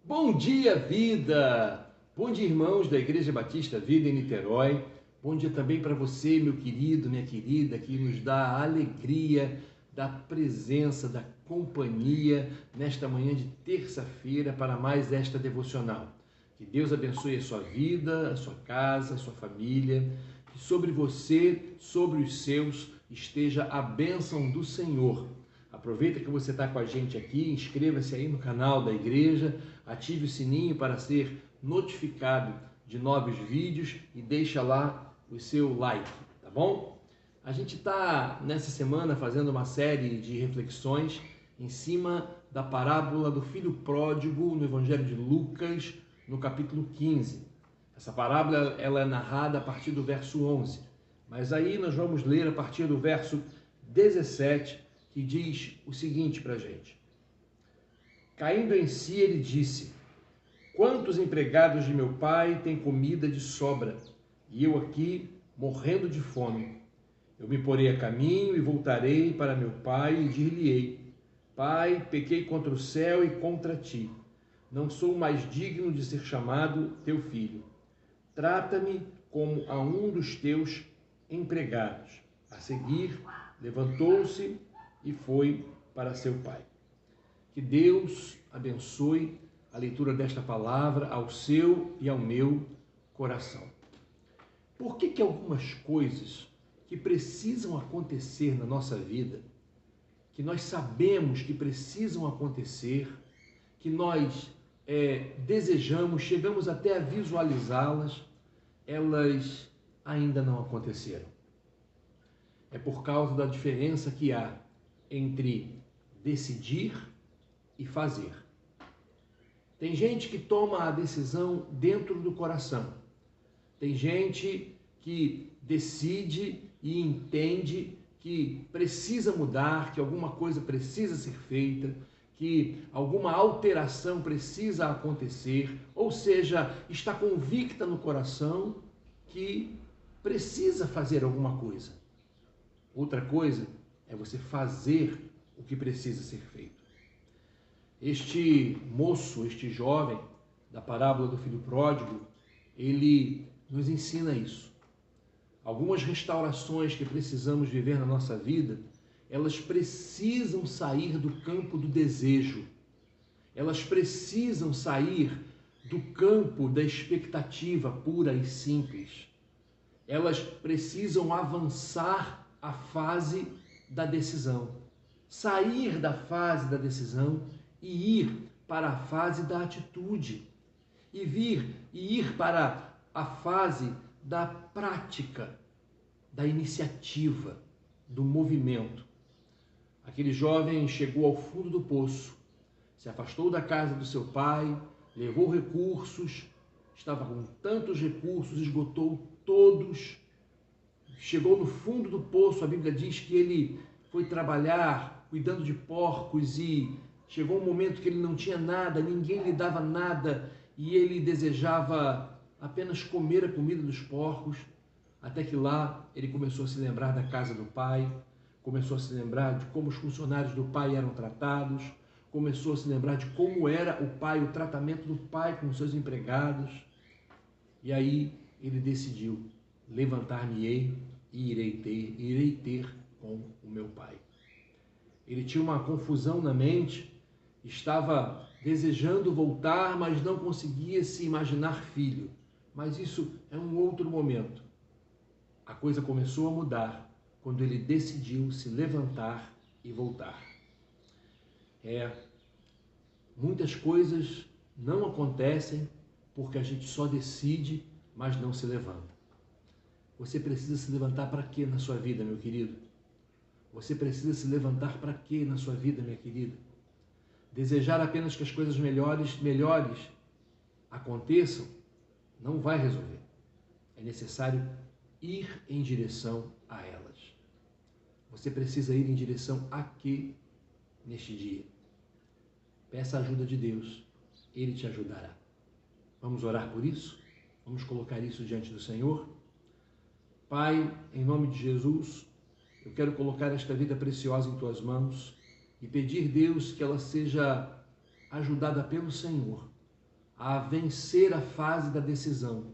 Bom dia, vida! Bom dia, irmãos da Igreja Batista Vida em Niterói. Bom dia também para você, meu querido, minha querida, que nos dá a alegria da presença, da companhia nesta manhã de terça-feira para mais esta devocional. Que Deus abençoe a sua vida, a sua casa, a sua família. Que sobre você, sobre os seus, esteja a bênção do Senhor. Aproveita que você está com a gente aqui, inscreva-se aí no canal da igreja, ative o sininho para ser notificado de novos vídeos e deixa lá o seu like, tá bom? A gente está nessa semana fazendo uma série de reflexões em cima da parábola do filho pródigo no Evangelho de Lucas, no capítulo 15. Essa parábola ela é narrada a partir do verso 11, mas aí nós vamos ler a partir do verso 17, que diz o seguinte para a gente. Caindo em si, ele disse: quantos empregados de meu pai têm comida de sobra, e eu aqui morrendo de fome? Eu me porei a caminho e voltarei para meu pai e dir-lhe-ei: Pai, pequei contra o céu e contra ti. Não sou mais digno de ser chamado teu filho. Trata-me como a um dos teus empregados. A seguir, levantou-se e foi para seu pai. Que Deus abençoe a leitura desta palavra ao seu e ao meu coração. Por que algumas coisas que precisam acontecer na nossa vida, que nós sabemos que precisam acontecer, que nós desejamos, chegamos até a visualizá-las, elas ainda não aconteceram? É por causa da diferença que há entre decidir e fazer. Tem gente que toma a decisão dentro do coração. Tem gente que decide e entende que precisa mudar, que alguma coisa precisa ser feita, que alguma alteração precisa acontecer, ou seja, está convicta no coração que precisa fazer alguma coisa. Outra coisa é você fazer o que precisa ser feito. Este moço, este jovem da parábola do filho pródigo, ele nos ensina isso. Algumas restaurações que precisamos viver na nossa vida, elas precisam sair do campo do desejo. Elas precisam sair do campo da expectativa pura e simples. Elas precisam avançar a fase da decisão. Sair da fase da decisão e ir para a fase da atitude. E ir para a fase da prática, da iniciativa, do movimento. Aquele jovem chegou ao fundo do poço, se afastou da casa do seu pai, levou recursos, estava com tantos recursos, esgotou todos, chegou no fundo do poço. A Bíblia diz que ele foi trabalhar cuidando de porcos e chegou um momento que ele não tinha nada, ninguém lhe dava nada e ele desejava apenas comer a comida dos porcos, até que lá ele começou a se lembrar da casa do pai, começou a se lembrar de como os funcionários do pai eram tratados, começou a se lembrar de como era o pai, o tratamento do pai com os seus empregados. E aí ele decidiu: levantar-me-ei e irei ter com o meu pai. Ele tinha uma confusão na mente, estava desejando voltar, mas não conseguia se imaginar filho. Mas isso é um outro momento. A coisa começou a mudar quando ele decidiu se levantar e voltar. Muitas coisas não acontecem porque a gente só decide, mas não se levanta. Você precisa se levantar para quê na sua vida, meu querido? Você precisa se levantar para quê na sua vida, minha querida? Desejar apenas que as coisas melhores aconteçam não vai resolver. É necessário ir em direção a elas. Você precisa ir em direção a quê neste dia? Peça a ajuda de Deus, Ele te ajudará. Vamos orar por isso? Vamos colocar isso diante do Senhor? Pai, em nome de Jesus, eu quero colocar esta vida preciosa em Tuas mãos. e pedir, Deus, que ela seja ajudada pelo Senhor a vencer a fase da decisão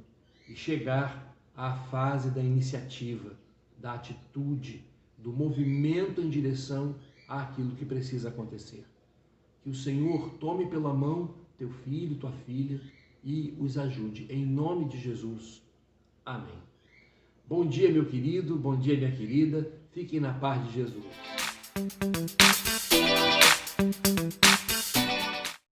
e chegar à fase da iniciativa, da atitude, do movimento em direção àquilo que precisa acontecer. Que o Senhor tome pela mão teu filho, tua filha e os ajude. Em nome de Jesus. Amém. Bom dia, meu querido, bom dia, minha querida. Fiquem na paz de Jesus.